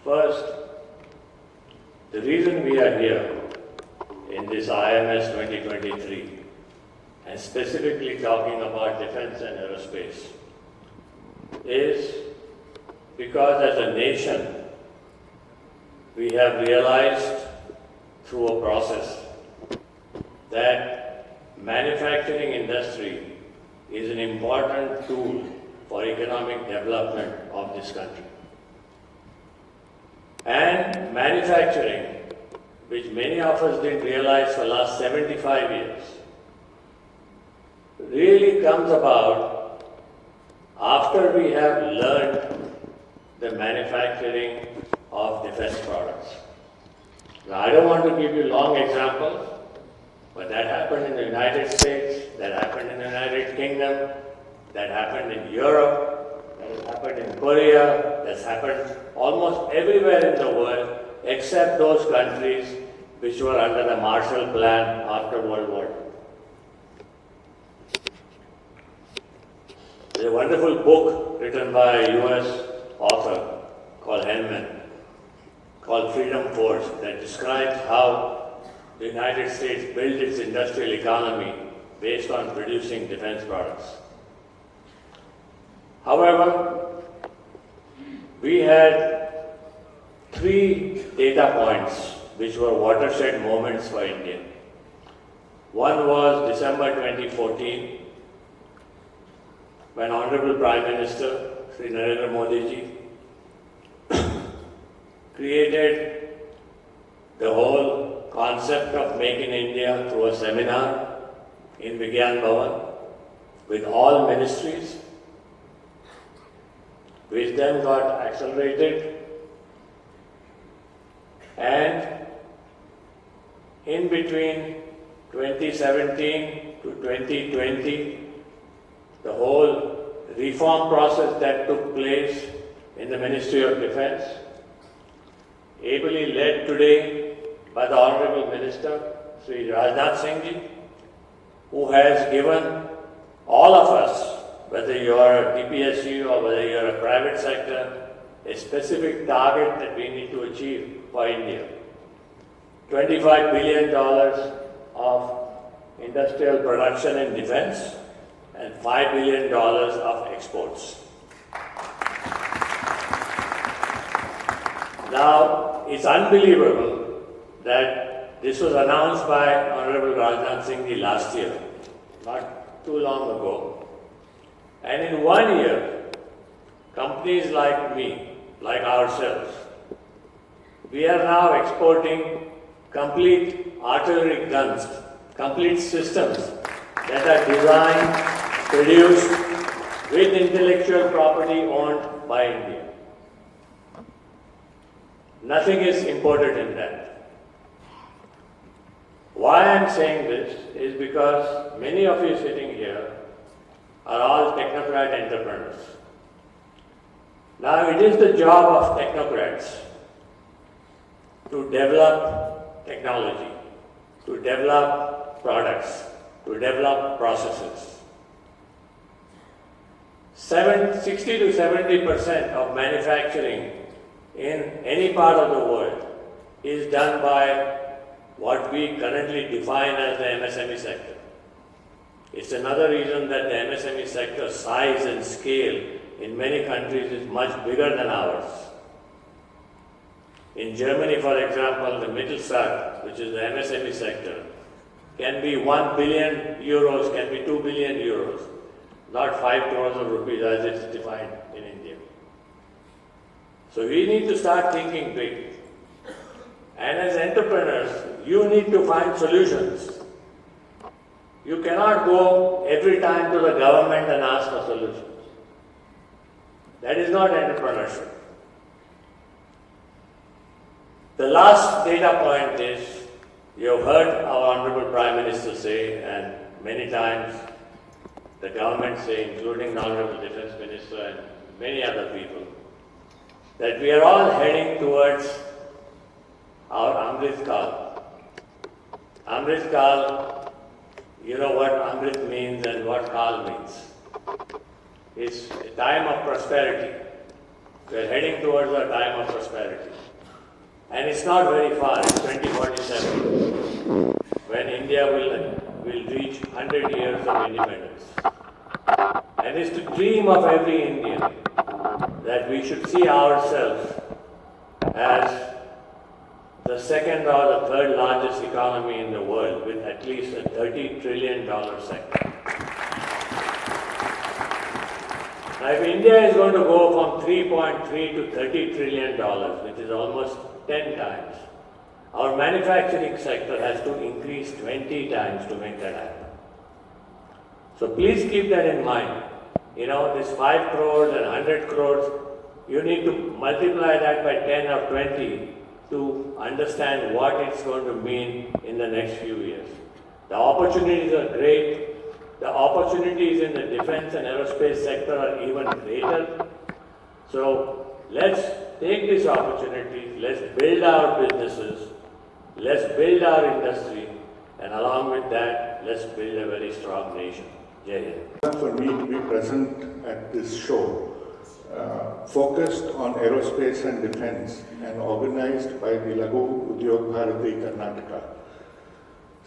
First, the reason we are here in this IMS 2023 and specifically talking about defense and aerospace is because as a nation we have realized through a process that manufacturing industry is an important tool for economic development of this country. And manufacturing, which many of us didn't realize for the last 75 years, really comes about after we have learned the manufacturing of defense products. Now, I don't want to give you long examples, but that happened in the United States, that happened in the United Kingdom, that happened in Europe, that has happened in Korea, that's happened almost everywhere in the world except those countries which were under the Marshall Plan after World War II. There's a wonderful book written by a US author called Hellman, called Freedom Force, that describes how the United States built its industrial economy based on producing defense products. However, we had 3 data points which were watershed moments for India. One was December 2014, when Honorable Prime Minister Sri Narendra Modi ji created the whole concept of Make in India through a seminar in Vigyan Bhavan with all ministries, which then got accelerated, and in between 2017 to 2020, the whole reform process that took place in the Ministry of Defense, ably led today by the Honorable Minister, Sri Rajnath Singh ji, who has given all of us, whether you are a DPSU or whether you are a private sector, a specific target that we need to achieve for India. $25 billion of industrial production in defense and $5 billion of exports. Now, it's unbelievable that this was announced by Honorable Rajnath Singh ji last year, not too long ago. And in 1 year, companies like me, like ourselves, we are now exporting complete artillery guns, complete systems that are designed, produced with intellectual property owned by India. Nothing is imported in that. Why I am saying this is because many of you sitting here are all technocrat entrepreneurs. Now, it is the job of technocrats to develop technology, to develop products, to develop processes. 60 to 70% of manufacturing in any part of the world is done by what we currently define as the MSME sector. It's another reason that the MSME sector size and scale in many countries is much bigger than ours. In Germany, for example, the Mittelstand, which is the MSME sector, can be 1 billion euros, can be 2 billion euros, not 5 crores of rupees as it's defined in India. So we need to start thinking big. And as entrepreneurs, you need to find solutions. You cannot go every time to the government and ask for solutions. That is not entrepreneurship. The last data point is, you have heard our Honorable Prime Minister say, and many times the government say, including the Honorable Defense Minister and many other people, that we are all heading towards our Amrit Kal. Amrit Kal, you know what Amrit means and what Kal means. It's a time of prosperity. we're heading towards a time of prosperity. And it's not very far, it's 2047, when India will reach 100 years of independence. And it's the dream of every Indian that we should see ourselves as the second or the third largest economy in the world with at least a $30 trillion sector. Now, if India is going to go from 3.3 to $30 trillion, which is almost 10 times, our manufacturing sector has to increase 20 times to make that happen. So please keep that in mind. You know, this 5 crores and 100 crores, you need to multiply that by 10 or 20 to understand what it's going to mean in the next few years. The opportunities are great. The opportunities in the defense and aerospace sector are even greater. So let's take these opportunities, let's build our businesses, let's build our industry, and along with that, let's build a very strong nation. Jai Hind. For me to be present at this show, focused on aerospace and defense and organized by the Laghu Udyog Bharati-karnataka.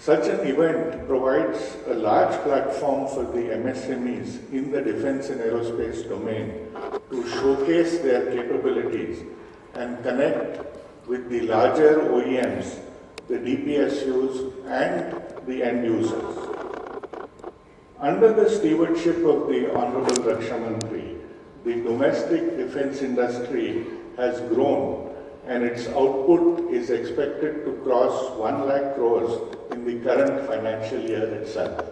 Such an event provides a large platform for the MSMEs in the defense and aerospace domain to showcase their capabilities and connect with the larger OEMs, the DPSUs and the end users. Under the stewardship of the Honorable Raksha Mantri, the domestic defense industry has grown and its output is expected to cross 1 lakh crores in the current financial year itself.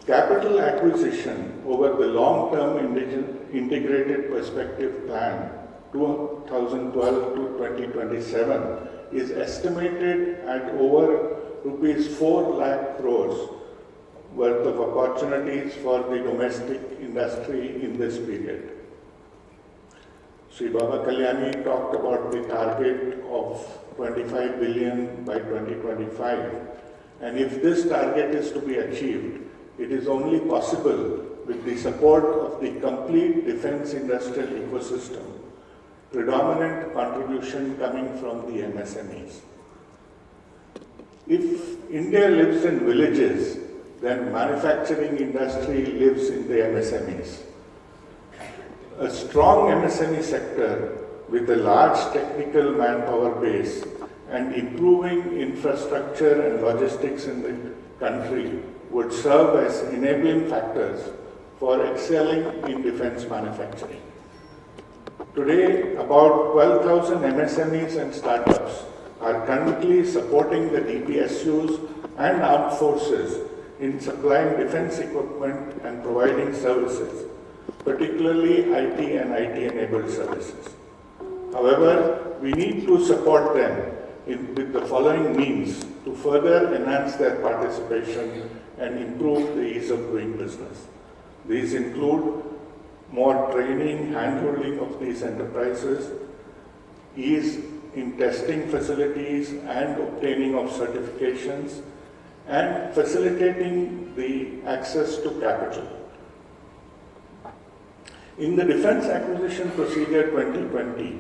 Capital acquisition over the long-term integrated perspective plan 2012 to 2027 is estimated at over rupees 4 lakh crores worth of opportunities for the domestic industry in this period. Sri Baba Kalyani talked about the target of 25 billion by 2025, and if this target is to be achieved, it is only possible with the support of the complete defense industrial ecosystem, predominant contribution coming from the MSMEs. If India lives in villages, then manufacturing industry lives in the MSMEs. A strong MSME sector with a large technical manpower base and improving infrastructure and logistics in the country would serve as enabling factors for excelling in defense manufacturing. Today, about 12,000 MSMEs and startups are currently supporting the DPSUs and armed forces in supplying defense equipment and providing services, particularly IT and IT-enabled services. However, we need to support them with the following means to further enhance their participation and improve the ease of doing business. These include more training, hand-holding of these enterprises, ease in testing facilities and obtaining of certifications, and facilitating the access to capital. In the Defence Acquisition Procedure 2020,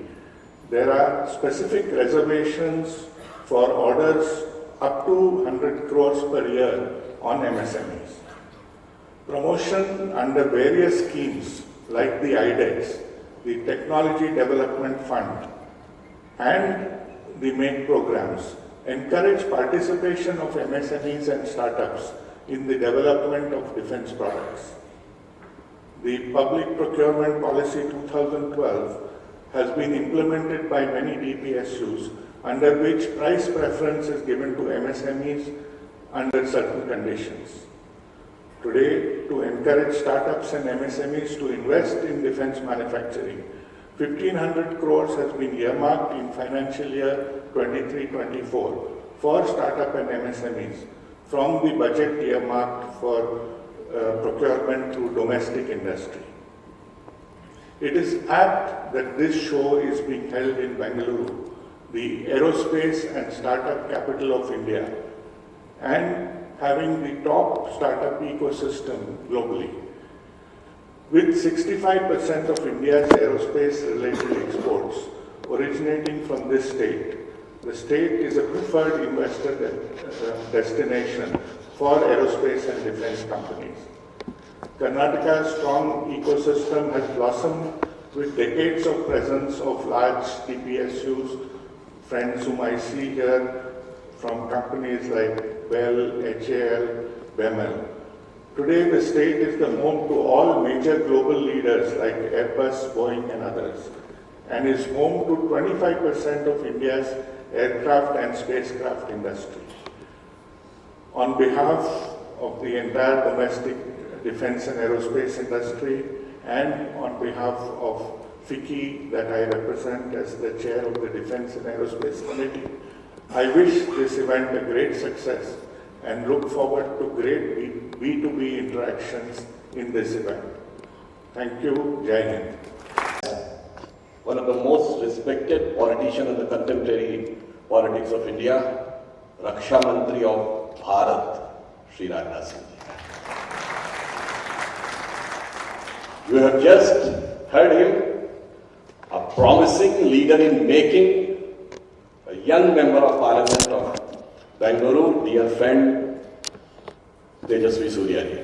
there are specific reservations for orders up to 100 crores per year on MSMEs. Promotion under various schemes like the IDEX, the Technology Development Fund, and the MAKE programs encourage participation of MSMEs and startups in the development of defense products. The Public Procurement Policy 2012 has been implemented by many DPSUs, under which price preference is given to MSMEs under certain conditions. Today, to encourage startups and MSMEs to invest in defense manufacturing, 1,500 crores has been earmarked in financial year 23-24 for startup and MSMEs from the budget earmarked for procurement through domestic industry. It is apt that this show is being held in Bengaluru, the aerospace and startup capital of India, and having the top startup ecosystem globally. With 65% of India's aerospace-related exports originating from this state, the state is a preferred investor destination for aerospace and defense companies. Karnataka's strong ecosystem has blossomed with decades of presence of large TPSUs, friends whom I see here from companies like Bell, HAL, BEML. Today, the state is the home to all major global leaders like Airbus, Boeing, and others, and is home to 25% of India's aircraft and spacecraft industry. On behalf of the entire domestic defense and aerospace industry, and on behalf of FICCI that I represent as the chair of the Defense and Aerospace Committee, I wish this event a great success and look forward to great B2B interactions in this event. Thank you. Jai Hind. One of the most respected politicians in the contemporary politics of India, Raksha Mantri of Bharat, Shri Rajnath Singh. You have just heard him, a promising leader in making, a young member of Parliament of Bangalore, dear friend Tejasvi Surya ji.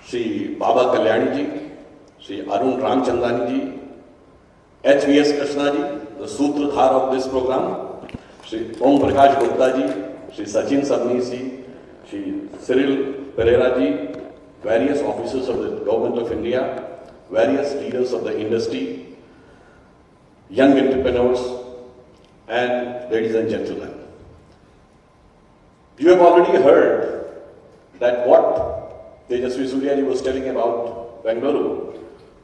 Shri Baba Kalyani ji, Shri Arun Ramchandani ji, HVS Krishna ji, the Sutradhar of this program, Shri Om Prakash Gupta ji, Shri Sachin Sabnis ji, Shri Cyril Pereira ji, various officers of the Government of India, various leaders of the industry, young entrepreneurs, and ladies and gentlemen. You have already heard that what Tejasvi Surya ji was telling about Bangalore.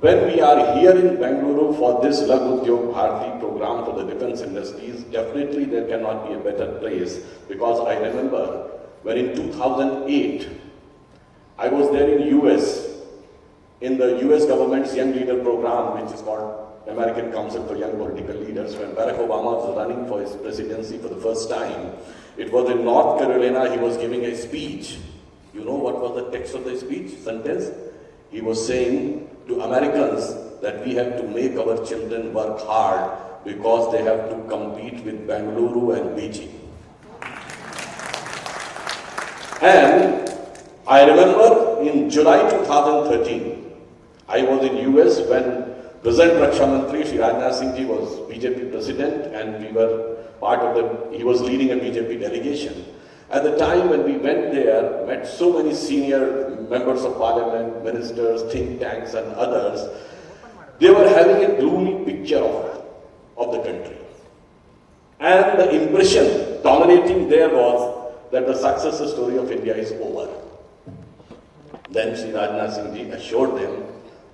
When we are here in Bangalore for this Laghu Udyog Bharati program for the defense industries, definitely there cannot be a better place, because I remember when in 2008, I was there in US, in the US government's Young Leader program, which is called American Council for Young Political Leaders. When Barack Obama was running for his presidency for the first time, it was in North Carolina. He was giving a speech. You know what was the text of the speech, sentence? He was saying to Americans that we have to make our children work hard because they have to compete with Bengaluru and Beijing. And I remember in July 2013, I was in US when President Raksha Mantri Shri Rajnath Singh ji was BJP president, and we were part of he was leading a BJP delegation. At the time when we went there, met so many senior members of parliament, ministers, think tanks and others, they were having a gloomy picture of the country. And the impression dominating there was that the success story of India is over. Then Shri Rajnath Singh ji assured them,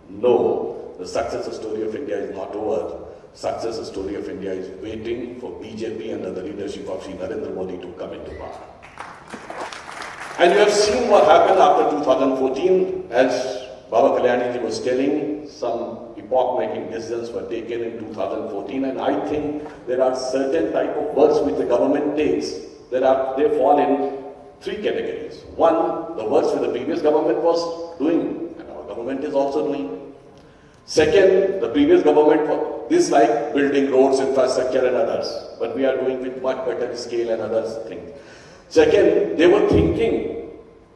no, the success story of India is not over. Success story of India is waiting for BJP under the leadership of Shri Narendra Modi to come into power. And you have seen what happened after 2014, as Baba Kalyani ji was telling, some epoch-making decisions were taken in 2014, and I think there are certain type of works which the government takes, they fall in three categories. One, the works which the previous government was doing, and our government is also doing. Second, the previous government, this like building roads, infrastructure and others, but we are doing with much better scale and other things. Second, they were thinking,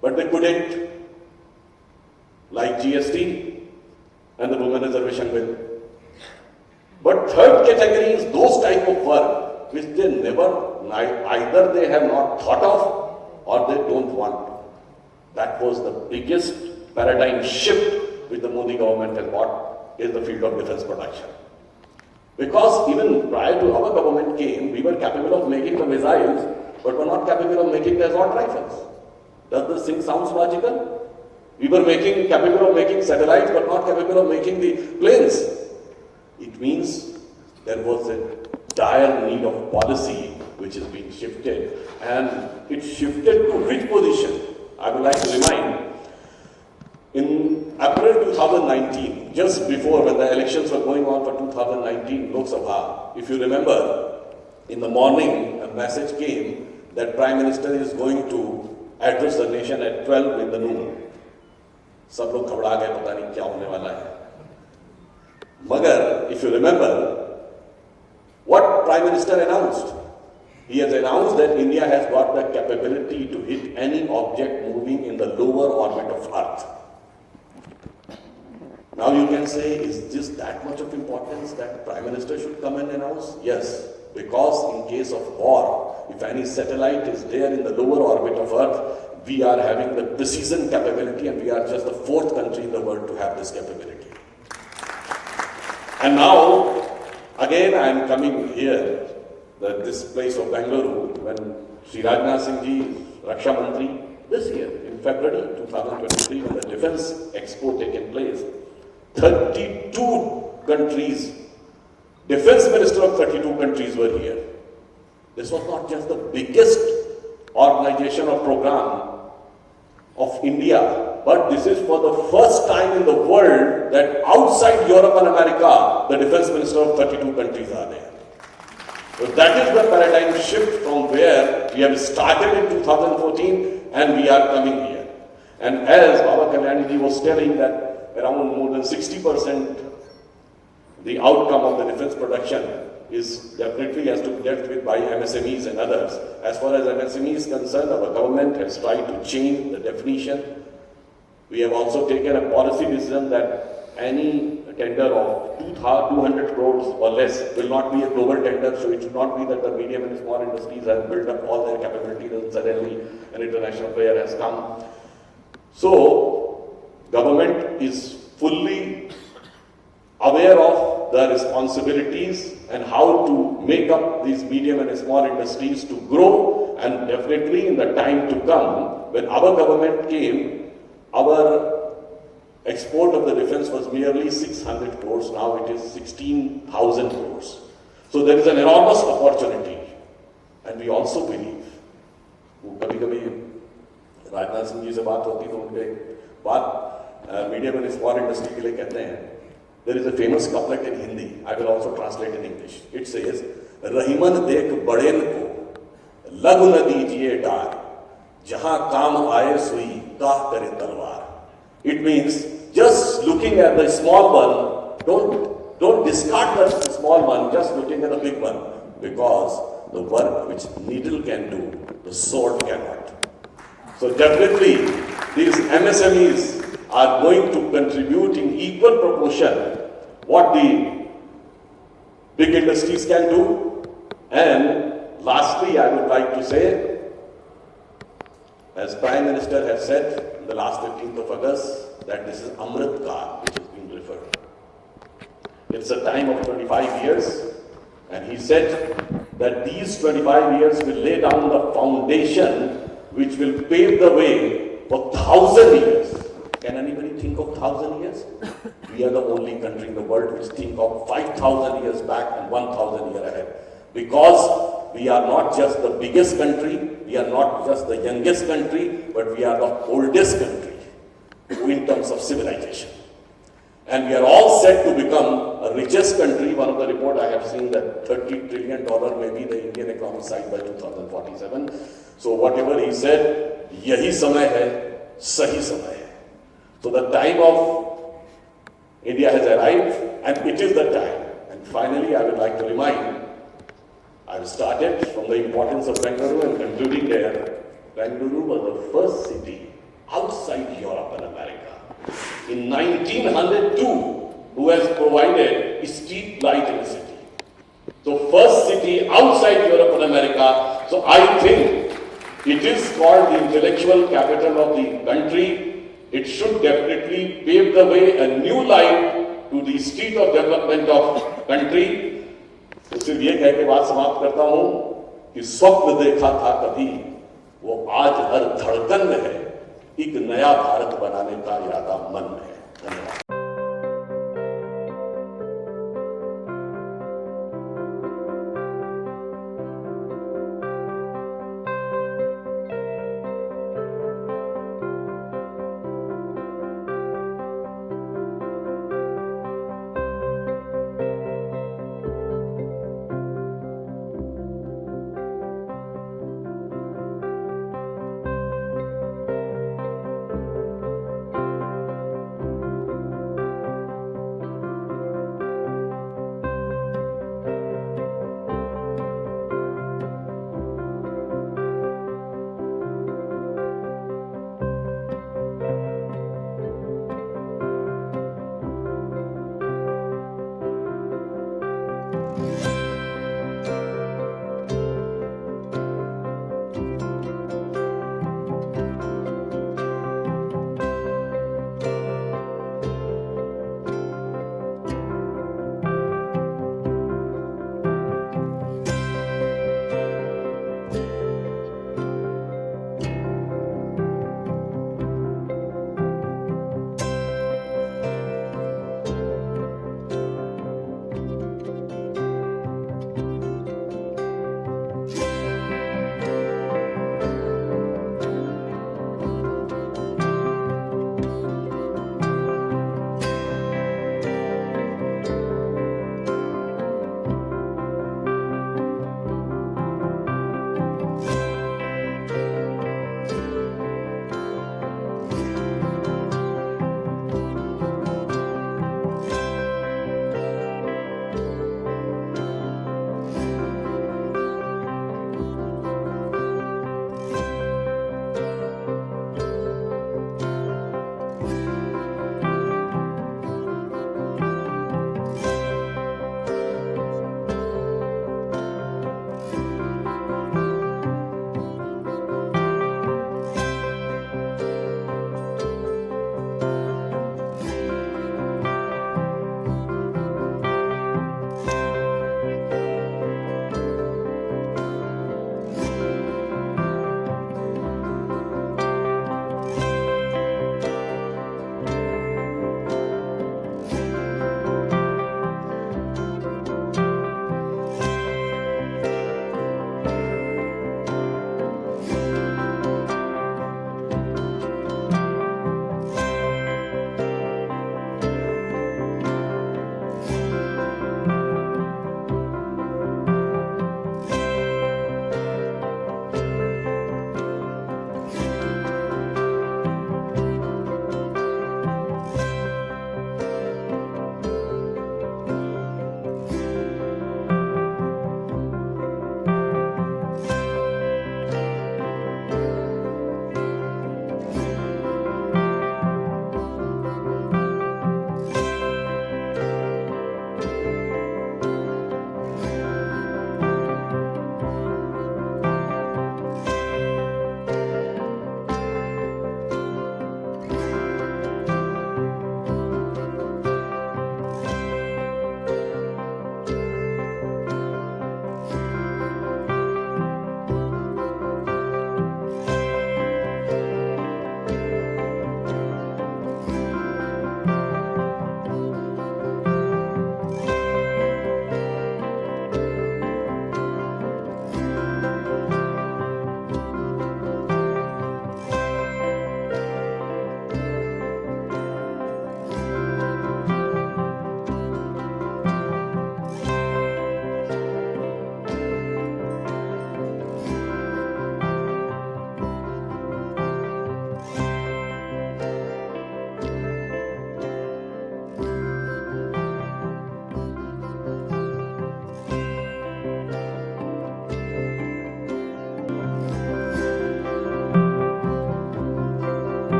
but they couldn't, like GST and the Women Reservation Bill. But third category is those type of work which they never, either they have not thought of or they don't want to. That was the biggest paradigm shift which the Modi government has brought is the field of defense production. Because even prior to our government came, we were capable of making the missiles, but were not capable of making the assault rifles. Does this thing sound logical? We were capable of making satellites, but not capable of making the planes. It means there was a dire need of policy which is being shifted, and it shifted to which position? I would like to remind, in April 2019, just before when the elections were going on for 2019 Lok Sabha, if you remember, in the morning a message came that Prime Minister is going to address the nation at 12 in the noon. सब लोग घबरा गए, पता नहीं क्या होने वाला है। मगर if you remember what Prime Minister announced, he has announced that India has got the capability to hit any object moving in the lower orbit of Earth. Now you can say, is this that much of importance that Prime Minister should come and announce? Yes, because in case of war, if any satellite is there in the lower orbit of Earth, we are having the precision capability, and we are just the 4th country in the world to have this capability. And now, again I am coming here, this place of Bengaluru, when Shri Rajnath Singh Ji is Raksha Mantri, this year, in February 2023, when the Defence Expo taken place, 32 countries, Defence Minister of 32 countries were here. This was not just the biggest organization or program of India, but this is for the first time in the world that outside Europe and America, the Defence Minister of 32 countries are there. So that is the paradigm shift from where we have started in 2014 and we are coming here. And as Baba Kalyani ji was telling that around more than 60% the outcome of the defence production is definitely has to be dealt with by MSMEs and others. As far as MSME is concerned, our government has tried to change the definition. We have also taken a policy decision that any tender of 200 crores or less will not be a global tender, so it should not be that the medium and small industries have built up all their capabilities and suddenly an international player has come. So, government is fully aware of the responsibilities and how to make up these medium and small industries to grow, and definitely in the time to come, when our government came, our export of the defense was merely 600 crores, now it is 16,000 crores. So there is an enormous opportunity, and we also believe, कभी-कभी राजनाथ सिंह जी से बात होती तो उनके बात medium and small industry के लिए कहते हैं, there is a famous couplet in Hindi, I will also translate in English. It says, Rahiman देख बड़ेन को लघु न दीजिए डार, जहां काम आए सुई काह करे तलवार. It means just looking at the small one, don't discard the small one, just looking at the big one, because the work which needle can do, the sword cannot. So definitely these MSMEs are going to contribute in equal proportion what the big industries can do. And lastly, I would like to say, as Prime Minister has said on the last 15th of August, that this is Amrit Kaal which is being referred to. It's a time of 25 years, and he said that these 25 years will lay down the foundation which will pave the way for 1,000 years. Can anybody think of 1,000 years? We are the only country in the world which think of 5,000 years back and 1,000 years ahead. Because we are not just the biggest country, we are not just the youngest country, but we are the oldest country in terms of civilization. And we are all set to become a richest country. One of the reports I have seen that $30 trillion may be the Indian economic size by 2047. So whatever he said, yahi samay hai, sahi samay hai. So the time of India has arrived, and it is the time. And finally, I would like to remind, I started from the importance of Bengaluru and concluding there. Bengaluru was the first city outside Europe and America in 1902 who has provided street light in the city. So first city outside Europe and America. So I think it is called the intellectual capital of the country. It should definitely pave the way, a new light to the street of development of country. तो सिर्फ ये कह के बात समाप्त करता हूं कि स्वप्न देखा था कभी, वो आज हर धड़कन में है, एक नया भारत बनाने का इरादा मन में है. धन्यवाद.